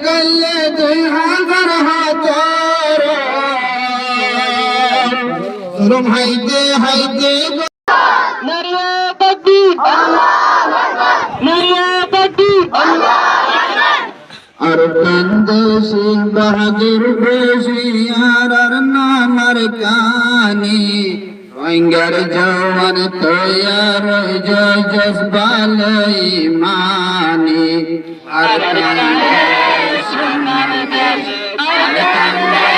গেলে 2000 হাজার জুলুম হাইতে হাইতে নারিয়া তাকবীর আল্লাহু আকবার নারিয়া তাকবীর আল্লাহু আকবার আর কান্দেশি বাহাদুর বেশিয়ার নামার কানি রোহিঙ্গার জওয়ান তৈয়ার জয় জজবাল ইমানি আর কান্দে সোনার দেশ আর কান্দে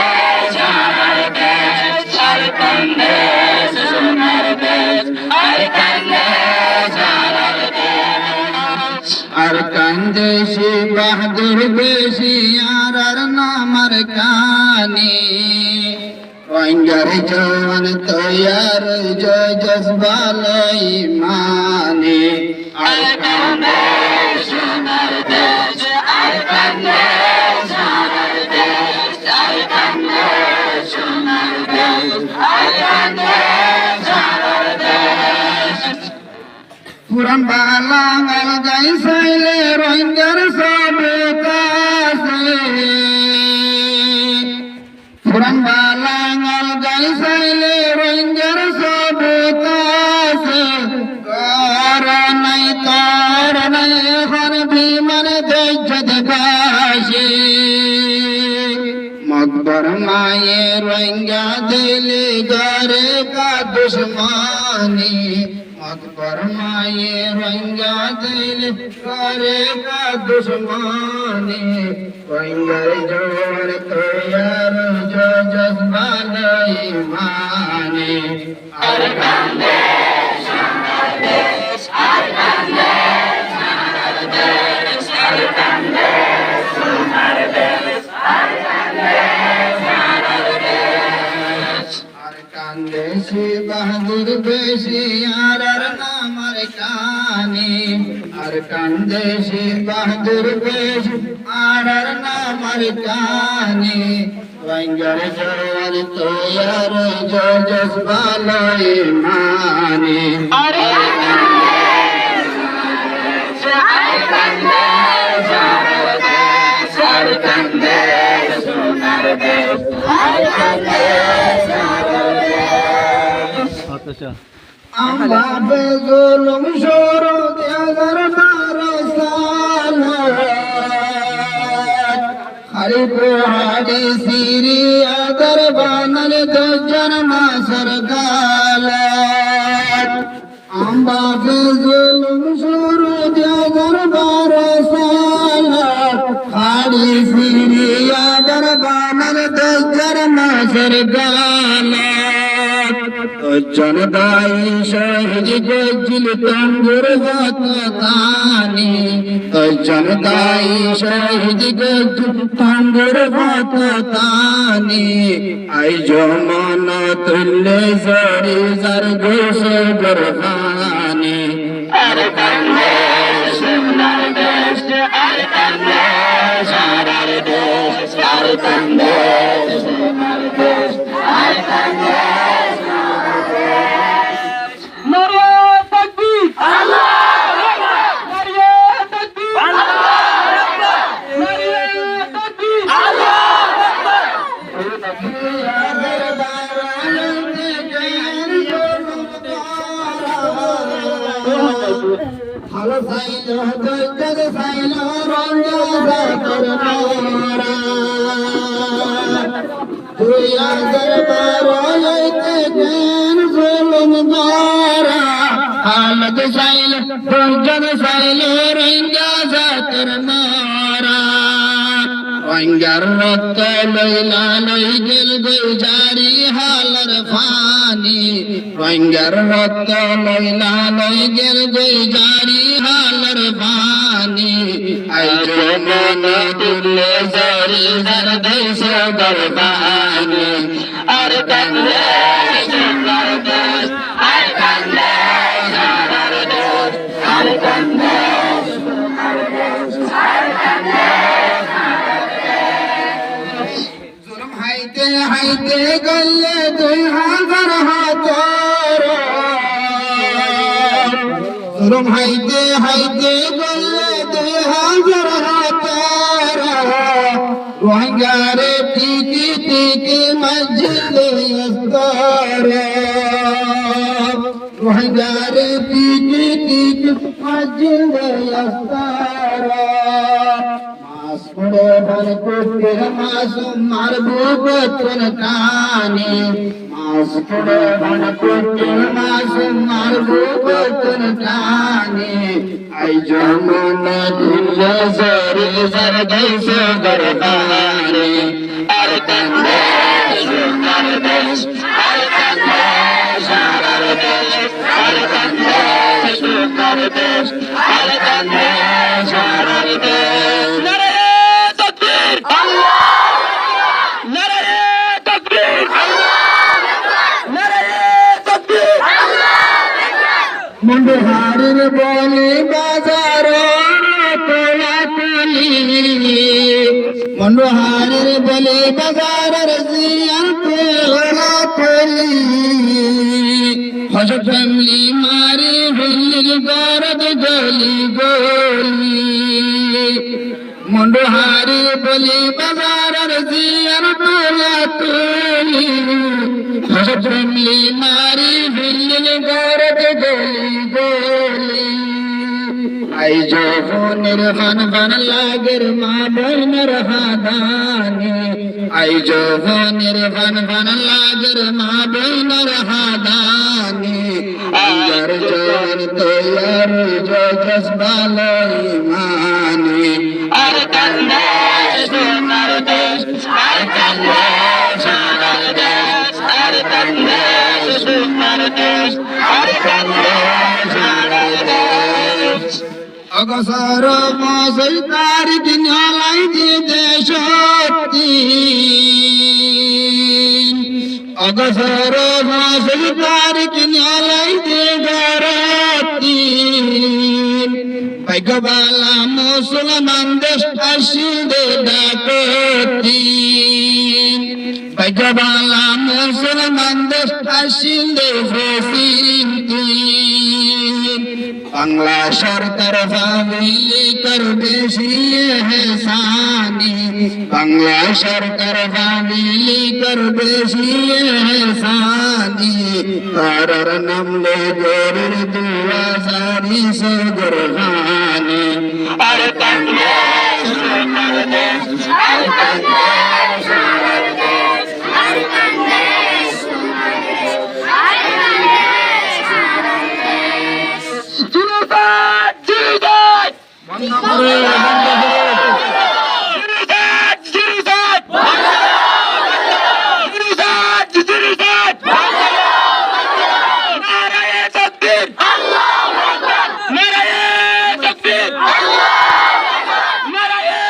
সোনার দেশ আর কান্দে সোনার দেশ আর কান্দে সোনার দেশ আর কান্দেশি বাহাদুর বেশিয়ার নামার কানি রোহিঙ্গার জওয়ান তৈয়ার জয় জজবাল ইমানি আর কান্দে সোনার দেশ আর কান্দে সোনার দেশ আর কান্দে সোনার দেশ আর কান্দে সোনার দেশ পুরান বালাঙ্গাল যাই সাইলে রোহিঙ্গার সব কাছে পুরান বালাঙ্গাল যাই সাইলে রোহিঙ্গার সব কাছে কর নাই তর নাই এখন বিমান ধৈর্য দেখাসে মকবর মায়ে রোহিঙ্গা দিলি গরে কা দুশ্মনী মকবর মায়ে রোহিঙ্গা দিলি গরে কা দুশ্মনী রোহিঙ্গার জোর তৈয়ার জজবাল ইমানি আর কান্দে সোনার দেশ আর কান্দে সোনার দেশ আর কান্দে সোনার দেশ আর কান্দে সোনার দেশ আর কান্দেশি বাহাদুর বেশিয়ার নামার কানি আর কান্দেশি বাহাদুর বেশিয়ার নামার কানি রোহিঙ্গার জওয়ান তৈয়ার জয় জজবাল ইমানি আর কান্দে আর কান্দে সোনার দেশ আর কান্দে সোনার দেশ আর কান্দে সোনার দেশ আমরা বেজুলুম শুরু 2012 সাল হরিপ হাড়ি সিরিয়া দরবানল দুজন মাসর গাল আমরা বেজুলুম শুরু 2012 সাল হাড়ি সিরিয়া দরবানল দুজন মাসর গাল জনদাই শহীদ গজিল তঙ্গুর হতানি জনদাই শহীদ গজিল তঙ্গুর হতানি আই জমান তুল্লে জরি জর গোস বরহানি আর কান্দে সোনার দেশ আর কান্দে সোনার দেশ আর কান্দে সোনার দেশ আর কান্দে ভালো সাইল জগ সাইল রঙ্গা জাতর মোরা 2012 হইতে জ্ঞান জুলুম গরা হালত সাইল জগ সাইল রঙ্গা জাতর মোরা রঙ্গার রক্ত লইলা লই গেল গুজারি হালর ফানি রঙ্গার রক্ত লইলা লই গেল গুজারি হালর ফানি আই জমন তুল্লে জারি হর দেশ গরবানি আর কান্দে সোনার দেশ আর কান্দে সোনার দেশ আর কান্দে সোনার দেশ আর কান্দে হাইতে হাইতে গলে 2000 হাজার জুলুম হাইতে হাইতে গলে 2000 হাজার রোহিঙ্গারে টিকি টিকি মসজিদ ইস্তারা রোহিঙ্গারে টিকি টিকি মসজিদ ইস্তারা মাস পড়ে ভর কুটির মাসুম মারবু বচন কানে মাস পড়ে ভর কুটির মাসুম মারবু বচন কানে আই যমুনা দুনিয়া জরে জর গইছে গরবানে আর কান্দে সুনার দেশ আর কান্দে সারার দেশ আর কান্দে সুনার দেশ আর কান্দে সারার দেশ নারে তাকবীর আল্লাহু আকবার নারে তাকবীর আল্লাহু আকবার নারে তাকবীর আল্লাহু আকবার মুন্ডহারির বলে বাজার তোলা তুলি মুন্ডহারির বলে বাজার জিয়ান তোলা তুলি হযরত ফ্যামিলি মারি হুল্লির গরদ গলি গলি মুন্ডহারির বলে বাজার জিয়ান তোলা তুলি হযরত ফ্যামিলি মারি হুল্লির গরদ গলি গলি আই যৌবনের ফান ফান লাগের মা বোনের হাদানে আই যৌবনের ফান ফান লাগের মা বোনের হাদানে আঙ্গার জন তৈয়ার জস ভালো ইমানে আর কান্দে সোনার দেশ আর কান্দে সোনার দেশ আর কান্দে সোনার দেশ আর কান্দে সোনার দেশ অগসর মসল তারিখ ন্যালাই দিতে শক্তি অগসর মসল তারিখ ন্যালাই দে গরতি ভাগ্যবালা মুসলমান দেশ আসিল দে ডাকতি ভাগ্যবালা মুসলমান দেশ আসিল দে ফসিলতি বাংলা সরকার ফামিলি করবে এহসানি বাংলা সরকার ফামিলি করবে এহসানি তারার নাম লে গরুর দুয়া সারি সগরহানি আর কান্দে সোনার দেশ আর কান্দে সোনার দেশ আর কান্দে সোনার দেশ আর কান্দে সোনার দেশ জিন্দাবাদ জিন্দাবাদ বন্ধ করে জিন্দাবাদ জিন্দাবাদ জিন্দাবাদ জিন্দাবাদ নারায়ে তাকবীর আল্লাহু আকবার নারায়ে তাকবীর আল্লাহু আকবার নারায়ে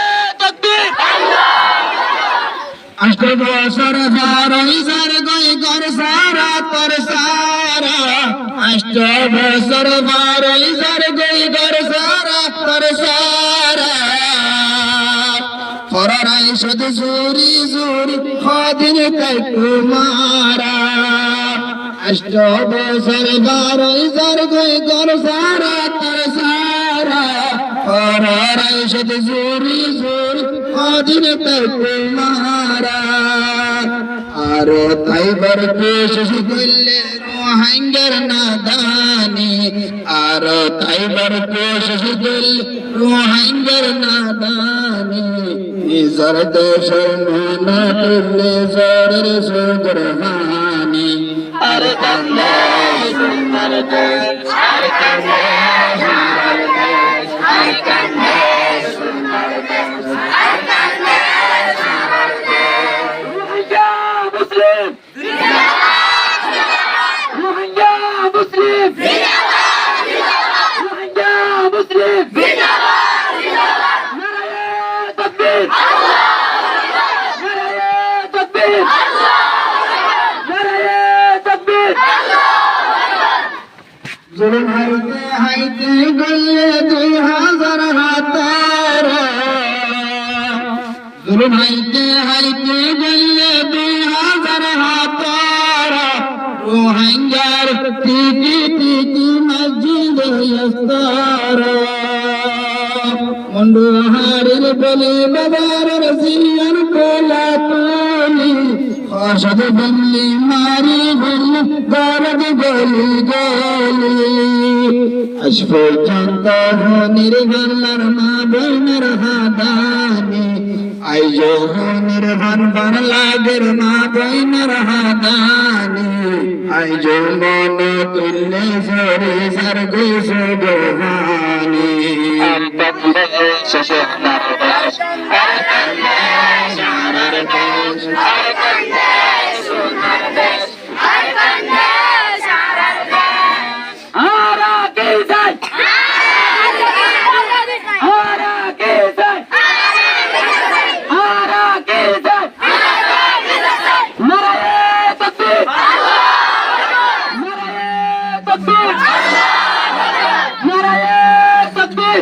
তাকবীর আল্লাহু আকবার আষ্ট বছর বারোই সার গই ঘর সারা তোর সারা अष्ट बसर बारई सर गई घर सारा कर सारा फराई सद जोरी जोरी खादिन कई कुमारा अष्ट बसर बारई सर गई घर सारा कर सारा फराई सद जोरी जोरी खादिन कई कुमारा आरो ताइबर पेश गुल्ले रोहिंगर नादानी आरो ताइबर पेश गुल रोहिंगर नादानी निजर देशर नाना तुल्ले जर सुगरहानी अरे कंदे सुंदर देश अरे कंदे सुंदर देश अरे कंदे सुंदर देश अरे कंदे सुंदर देश रोहिंग्या मुस्लिम रोहिंग्या मुस्लिम रोहिंग्या मुस्लिम नाराये तकबीर नाराये तकबीर नाराये तकबीर जुल्म हाइते गल्ले 2000 हातारा जुल्म हाइते गल्ले 2000 हातारा रोहिंग्यार टीकी टीकी मस्जिद यस्तारा मुंडहारिर বলি বাজারের জিয়ার কোলা তুলি অসদ বললি মারি বললি গরদ গলি গলি আজ পর্যন্ত হনির গল্লার মা বোনের হাদানি আইজো হনির ভান ভান লাগের মা বোনের হাদানি আইজো মন তুললে সরে সার গোস গোহানি নারায়ে তাকবীর